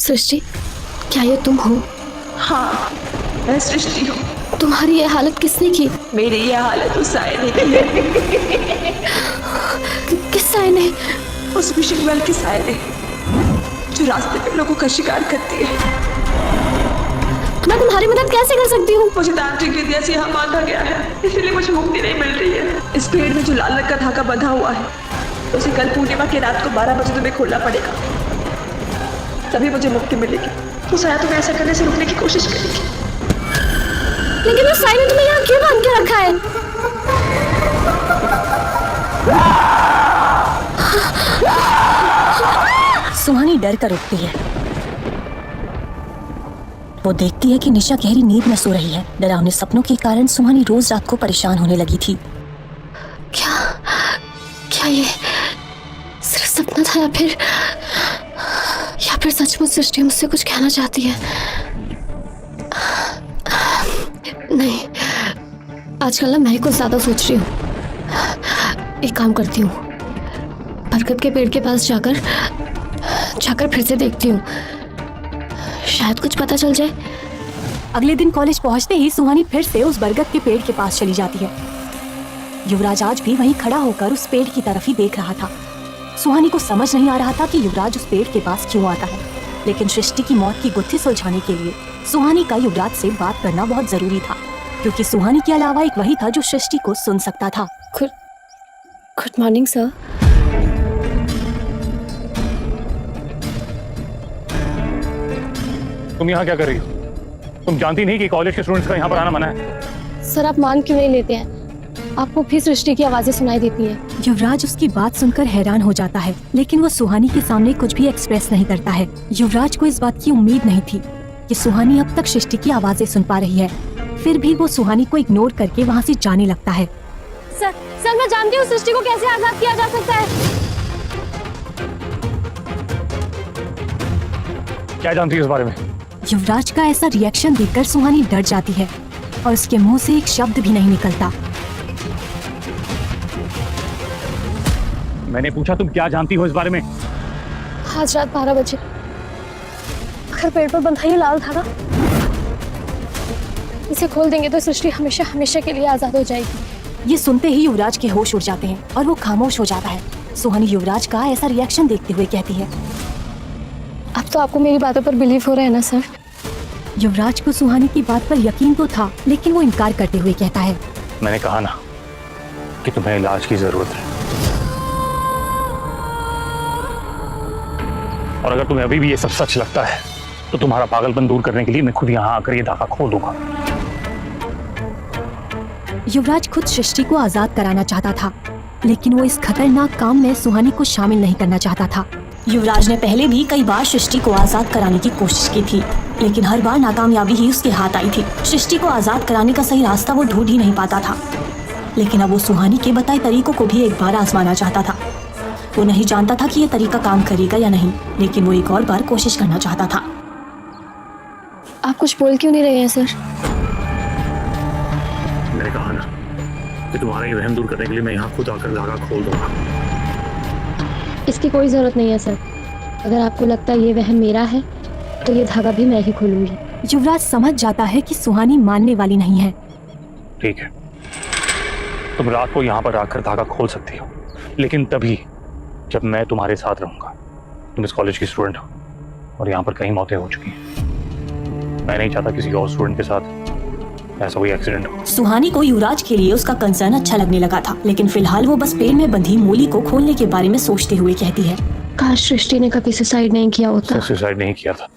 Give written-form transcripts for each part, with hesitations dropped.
सृष्टि, क्या ये तुम हो? हाँ, मैं सृष्टि हूँ। तुम्हारी ये हालत किसने की? मेरी ये हालत उस साय ने की है। किस साय ने? उस विशिक वेल की साय ने, जो रास्ते पे लोगों का शिकार करती है। मैं तुम्हारी मदद कैसे कर सकती हूँ? मुझे तांत्रिक विद्या से यहाँ बांधा गया है, इसीलिए मुझे मुक्ति नहीं मिल रही है। इस पेड़ में जो लाल रंग का धागा बंधा हुआ है, उसे कल पूर्णिमा की रात को 12 बजे तुम्हें खोलना पड़ेगा, तभी मुझे मुक्ति मिलेगी। तो साया तुम्हें ऐसा करने से रोकने की कोशिश करेगी। लेकिन उस साय ने तुम्हें यहाँ क्यों बांध के रखा है? सुहानी डर कर उठती है। वो देखती है कि निशा गहरी नींद में सो रही है। डरावने सपनों के कारण सुहानी रोज रात को परेशान होने लगी थी। क्या ये सिर्फ सपना था, या फिर सचमुच सृष्टि मुझसे कुछ कहना चाहती है? नहीं, आजकल ना मैं ही कुछ ज्यादा सोच रही हूँ। एक काम करती हूँ, बरगद के पेड़ के पास जाकर फिर से देखती हूँ, शायद कुछ पता चल जाए। अगले दिन कॉलेज पहुंचते ही सुहानी फिर से उस बरगद के पेड़ के पास चली जाती है। युवराज आज भी वहीं खड़ा होकर उस पेड़ की तरफ ही देख रहा था। सुहानी को समझ नहीं आ रहा था कि युवराज उस पेड़ के पास क्यों आता है, लेकिन सृष्टि की मौत की गुत्थी सुलझाने के लिए सुहानी का युवराज से बात करना बहुत जरूरी था, क्योंकि सुहानी के अलावा एक वही था जो सृष्टि को सुन सकता था। Good morning sir. तुम यहाँ क्या कर रही हो? तुम जानती नहीं कि कॉलेज के स्टूडेंट्स का यहाँ पर आना मना है? सर, आप मान क्यों नहीं लेते हैं? आपको फिर सृष्टि की आवाजें सुनाई देती हैं। युवराज उसकी बात सुनकर हैरान हो जाता है, लेकिन वो सुहानी के सामने कुछ भी एक्सप्रेस नहीं करता है। युवराज को इस बात की उम्मीद नहीं थी कि सुहानी अब तक सृष्टि की आवाजें सुन पा रही है। फिर भी वो सुहानी को इग्नोर करके वहाँ से जाने लगता है। सर मैं जानती हूँ सृष्टि को कैसे आजाद किया जा सकता है। क्या जानती है इस बारे में? युवराज का ऐसा रिएक्शन देखकर सुहानी डर जाती है और उसके मुंह से एक शब्द भी नहीं निकलता। मैंने पूछा तुम क्या जानती हो इस बारे में? आज रात 12 बजे अगर पेड़ पर बंधा ये लाल धागा, इसे खोल देंगे तो सृष्टि हमेशा हमेशा के लिए आजाद हो जाएगी। ये सुनते ही युवराज के होश उड़ जाते हैं और वो खामोश हो जाता है। सुहानी युवराज का ऐसा रिएक्शन देखते हुए कहती है, अब तो आपको मेरी बातों पर बिलीव हो रहा है ना सर? युवराज को सुहानी की बात पर यकीन तो था, लेकिन वो इनकार करते हुए कहता है, मैंने कहा ना कि तुम्हें इलाज की जरूरत है, और अगर तुम्हें अभी भी ये सब सच लगता है तो तुम्हारा पागलपन दूर करने के लिए मैं खुद यहाँ आकर ये धागा खोल दूंगा। युवराज खुद सृष्टि को आजाद कराना चाहता था, लेकिन वो इस खतरनाक काम में सुहानी को शामिल नहीं करना चाहता था। युवराज ने पहले भी कई बार सृष्टि को आजाद कराने की कोशिश की थी, लेकिन हर बार नाकामयाबी ही उसके हाथ आई थी। सृष्टि को आजाद कराने का सही रास्ता वो ढूंढ ही नहीं पाता था, लेकिन अब वो सुहानी के बताए तरीकों को भी एक बार आजमाना चाहता था। वो नहीं जानता था कि ये तरीका काम करेगा या नहीं, लेकिन वो एक और बार कोशिश करना चाहता था। आप कुछ बोल क्यों नहीं रहे हैं सर? मैंने कहा ना कि तुम्हारा ये वहम दूर करने के लिए मैं यहाँ खुद आकर धागा खोल दूंगा। इसकी कोई जरूरत नहीं है सर। अगर आपको लगता है ये वहम मेरा है, तो ये धागा भी मैं ही खोलूंगी। युवराज समझ जाता है कि सुहानी मानने वाली नहीं है। ठीक है, तुम रात को यहाँ पर आकर धागा खोल सकती हो, लेकिन तभी जब मैं तुम्हारे साथ रहूंगा। तुम इस कॉलेज की स्टूडेंट हो और यहाँ पर कई मौतें हो चुकी हैं। मैं नहीं चाहता किसी और स्टूडेंट के साथ ऐसा कोई एक्सीडेंट हो। सुहानी को युवराज के लिए उसका कंसर्न अच्छा लगने लगा था, लेकिन फिलहाल वो बस पेड़ में बंधी मूली को खोलने के बारे में सोचते हुए कहती है, काश सृष्टि ने कभी सुसाइड नहीं किया होता। सुसाइड नहीं किया था।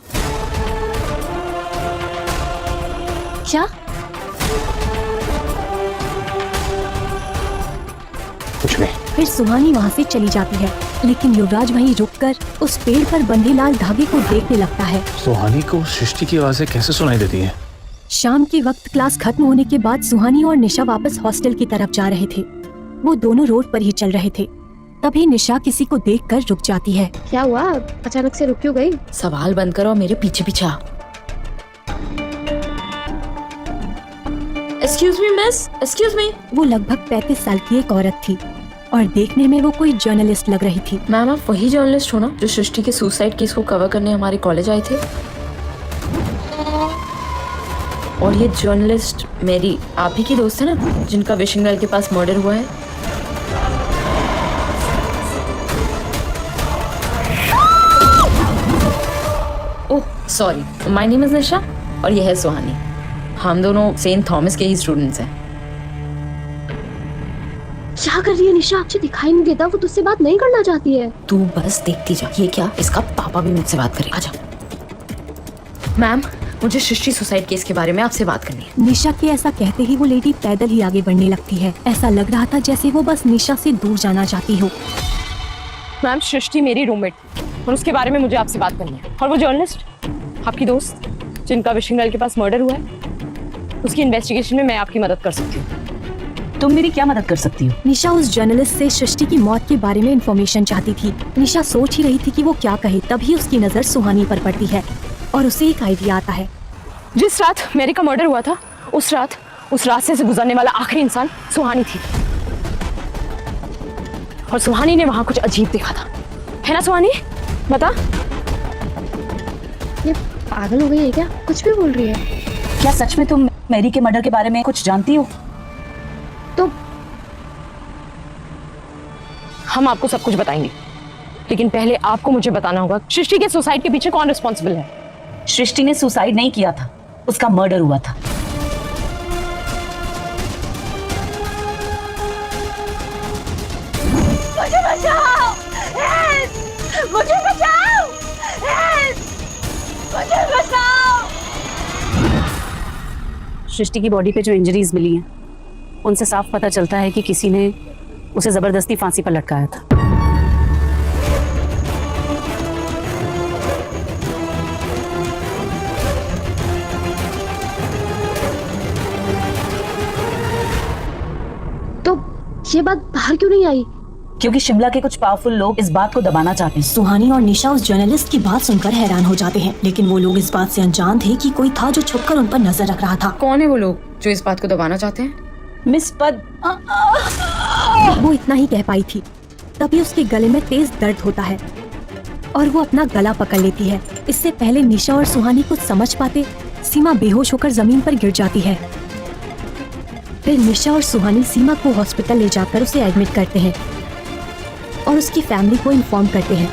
क्या? कुछ नहीं। फिर सुहानी वहाँ से चली जाती है, लेकिन युवराज वहीं रुककर उस पेड़ पर बंधे लाल धागे को देखने लगता है। सुहानी को सृष्टि की आवाजें कैसे सुनाई देती हैं? शाम के वक्त क्लास खत्म होने के बाद सुहानी और निशा वापस हॉस्टल की तरफ जा रहे थे। वो दोनों रोड पर ही चल रहे थे, तभी निशा किसी को देखकर रुक जाती है। क्या हुआ? अचानक से रुक क्यों गई? सवाल बंद करो, मेरे पीछे पीछे आओ। Excuse me miss, excuse me. वो लगभग 35 साल की एक औरत थी और देखने में वो कोई जर्नलिस्ट लग रही थी। मैम आप वही जर्नलिस्ट हो ना जो सृष्टि के सुसाइड केस को कवर करने हमारे कॉलेज आए थे? और ये जर्नलिस्ट मेरी आप ही की दोस्त है ना जिनका विशिंग वेल के पास मर्डर हुआ है? Oh sorry, my name is Nisha और ये है सुहानी। हम दोनों सेंट थॉमस के ही स्टूडेंट्स हैं। क्या कर रही है निशा? मुझे दिखाई नहीं देता वो तुझसे बात नहीं करना चाहती है। तू बस देखती जा। ये क्या, इसका पापा भी मुझसे बात करे। आजा। मैम मुझे सृष्टि सुसाइड केस के बारे में आपसे बात करनी है। निशा के ऐसा कहते ही वो लेडी पैदल ही आगे बढ़ने लगती है। ऐसा लग रहा था जैसे वो बस निशा से दूर जाना चाहती हो। मैम सृष्टि मेरी रूममेट और उसके बारे में मुझे आपसे बात करनी है। और वो जर्नलिस्ट आपकी दोस्त जिनका विशिंग वेल के पास मर्डर हुआ है, उसकी इन्वेस्टिगेशन में मैं आपकी मदद कर सकती हूँ। तुम मेरी क्या मदद कर सकती हो? निशा उस जर्नलिस्ट से सृष्टि की मौत के बारे में इंफॉर्मेशन चाहती थी। निशा सोच ही रही थी कि वो क्या कहे, तभी उसकी नजर सुहानी पर पड़ती है और उसे एक आइडिया आता है। जिस रात मेरी का मर्डर हुआ था उस रास्ते से गुजरने वाला आखिरी इंसान सुहानी थी। और सुहानी ने वहां कुछ अजीब देखा था, है ना सुहानी? बता। ये पागल हो गई है क्या? कुछ भी बोल रही है। क्या सच में तुम मैरी के मर्डर के बारे में कुछ जानती हो? तो हम आपको सब कुछ बताएंगे, लेकिन पहले आपको मुझे बताना होगा सृष्टि के सुसाइड के पीछे कौन रिस्पॉन्सिबल है। सृष्टि ने सुसाइड नहीं किया था, उसका मर्डर हुआ था। मुझे बचाओ! मुझे बचाओ! मुझे बचाओ! सृष्टि की बॉडी पे जो इंजरीज मिली हैं उनसे साफ पता चलता है कि किसी ने उसे जबरदस्ती फांसी पर लटकाया था। तो ये बात बाहर क्यों नहीं आई? क्योंकि शिमला के कुछ पावरफुल लोग इस बात को दबाना चाहते हैं। सुहानी और निशा उस जर्नलिस्ट की बात सुनकर हैरान हो जाते हैं, लेकिन वो लोग इस बात से अनजान थे कि कोई था जो छुपकर उन पर नजर रख रहा था। कौन है वो लोग जो इस बात को दबाना चाहते हैं? मिस पद। वो इतना ही कह पाई थी, तभी उसके गले में तेज दर्द होता है और वो अपना गला पकड़ लेती है। इससे पहले निशा और सुहानी कुछ समझ पाते, सीमा बेहोश होकर जमीन पर गिर जाती है। फिर निशा और सुहानी सीमा को हॉस्पिटल ले जाकर उसे एडमिट करते हैं और उसकी फैमिली को इन्फॉर्म करते हैं।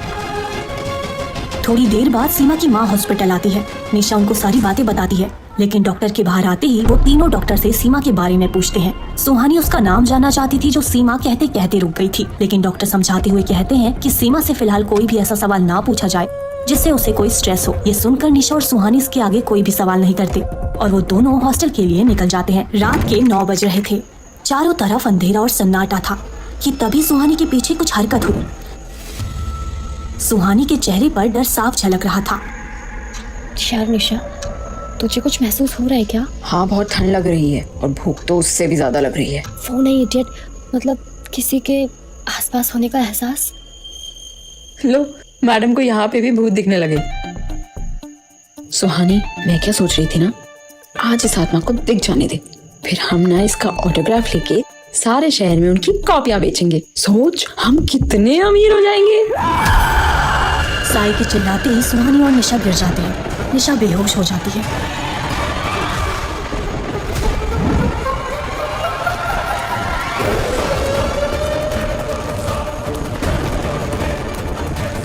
थोड़ी देर बाद सीमा की माँ हॉस्पिटल आती है। निशा उनको सारी बातें बताती है, लेकिन डॉक्टर के बाहर आते ही वो तीनों डॉक्टर से सीमा के बारे में पूछते हैं। सुहानी उसका नाम जानना चाहती थी, जो सीमा कहते कहते रुक गई थी, लेकिन डॉक्टर समझाते हुए कहते हैं कि सीमा से फिलहाल कोई भी ऐसा सवाल ना पूछा जाए जिससे उसे कोई स्ट्रेस हो। ये सुनकर निशा और सुहानी इसके आगे कोई भी सवाल नहीं करते और वो दोनों हॉस्टल के लिए निकल जाते हैं। रात के 9 बज रहे थे। चारों तरफ अंधेरा और सन्नाटा था कि तभी सुहानी के पीछे कुछ हरकत हुई। सुहानी के चेहरे पर डर साफ झलक रहा था। यार निशा, तुझे कुछ महसूस हो रहा है क्या? हाँ बहुत ठंड लग रही है और भूख तो उससे भी ज्यादा लग रही है। फोन है इडियट, मतलब किसी के आसपास होने का एहसास। लो मैडम को यहाँ पे भी भूत दिखने लगे। सुहानी मैं क्या सोच रही थी ना, आज इस आत्मा को दिख जाने दे, फिर हम ना इसका ऑटोग्राफ लेके सारे शहर में उनकी कॉपियां बेचेंगे। सोच हम कितने अमीर हो जाएंगे। साई के चिल्लाते ही सुहानी और निशा गिर जाते हैं। निशा बेहोश हो जाती है।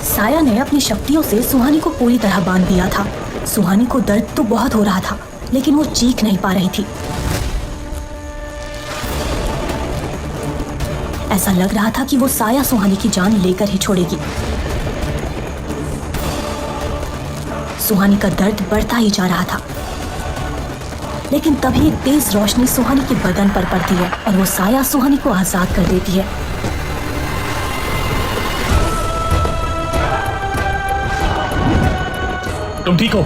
साया ने अपनी शक्तियों से सुहानी को पूरी तरह बांध दिया था। सुहानी को दर्द तो बहुत हो रहा था, लेकिन वो चीख नहीं पा रही थी। ऐसा लग रहा था कि वो साया सुहानी की जान लेकर ही छोड़ेगी। सुहानी का दर्द बढ़ता ही जा रहा था, लेकिन तभी एक तेज रोशनी सुहानी के बदन पर पड़ती है और वो साया सुहानी को आजाद कर देती है। तुम ठीक हो?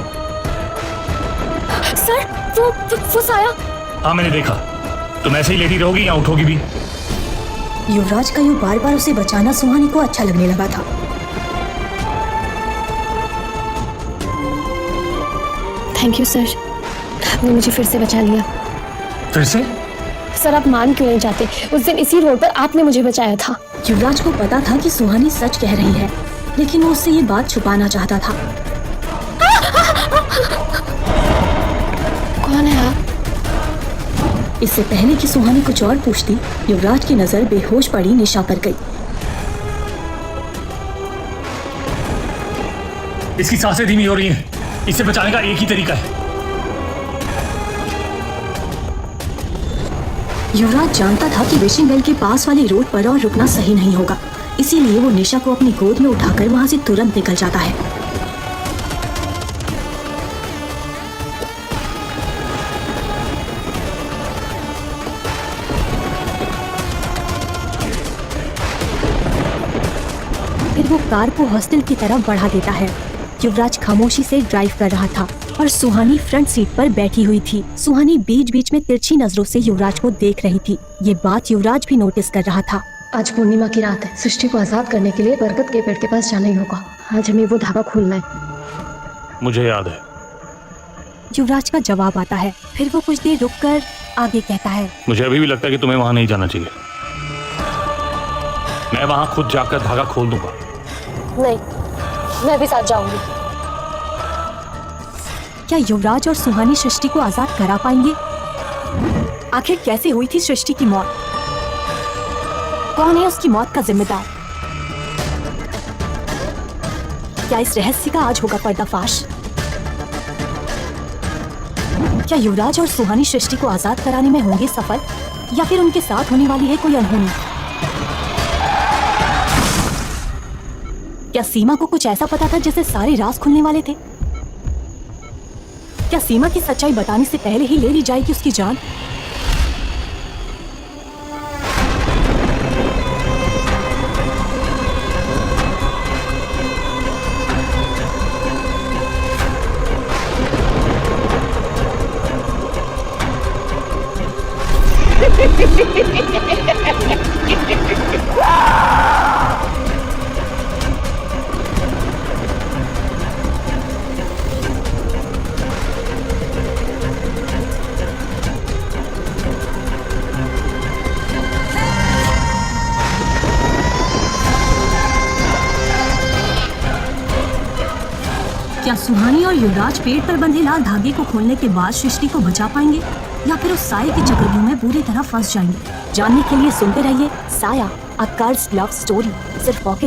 सर, वो साया। हाँ मैंने देखा। तुम ऐसे ही लेटी रहोगी या उठोगी भी? युवराज का यूं बार बार उसे बचाना सुहानी को अच्छा लगने लगा था। थैंक यू सर, आपने मुझे फिर से बचा लिया। फिर से? सर आप मान क्यों नहीं जाते? उस दिन इसी रोड पर आपने मुझे बचाया था। युवराज को पता था कि सुहानी सच कह रही है, लेकिन वो उससे ये बात छुपाना चाहता था। कौन है आप? इससे पहले कि सुहानी कुछ और पूछती, युवराज की नजर बेहोश पड़ी निशा पर गई। इसकी सांसें धीमी हो रही हैं। इसे बचाने का एक ही तरीका है। युवराज जानता था कि विशिंग वेल के पास वाली रोड पर और रुकना सही नहीं होगा, इसीलिए वो निशा को अपनी गोद में उठाकर वहां से तुरंत निकल जाता है। फिर वो कार को हॉस्टल की तरफ बढ़ा देता है। युवराज खामोशी से ड्राइव कर रहा था और सुहानी फ्रंट सीट पर बैठी हुई थी। सुहानी बीच बीच में तिरछी नजरों से युवराज को देख रही थी। ये बात युवराज भी नोटिस कर रहा था। आज पूर्णिमा की रात है। सृष्टि को आजाद करने के लिए बरगद के पेड़ के पास जाना ही होगा। आज हमें वो धागा खोलना है। मुझे याद है। युवराज का जवाब आता है। फिर वो कुछ देर रुककर आगे कहता है, मुझे अभी भी लगता है कि तुम्हें वहां नहीं जाना चाहिए। मैं वहां खुद जाकर धागा खोल दूंगा। नहीं, मैं भी साथ जाऊंगी। क्या युवराज और सुहानी सृष्टि को आजाद करा पाएंगे? आखिर कैसे हुई थी सृष्टि की मौत? कौन है उसकी मौत का जिम्मेदार? क्या इस रहस्य का आज होगा पर्दाफाश? क्या युवराज और सुहानी सृष्टि को आजाद कराने में होंगे सफल, या फिर उनके साथ होने वाली है कोई अनहोनी? क्या सीमा को कुछ ऐसा पता था जिससे सारे राज खुलने वाले थे? क्या सीमा की सच्चाई बताने से पहले ही ले ली जाएगी उसकी जान? क्या सुहानी और युवराज पेड़ पर बंधे लाल धागे को खोलने के बाद सृष्टि को बचा पाएंगे, या फिर उस साये के चक्रव्यूह में बुरी तरह फंस जाएंगे? जानने के लिए सुनते रहिए साया, अ कर्स्ड लव स्टोरी, सिर्फ पॉकेट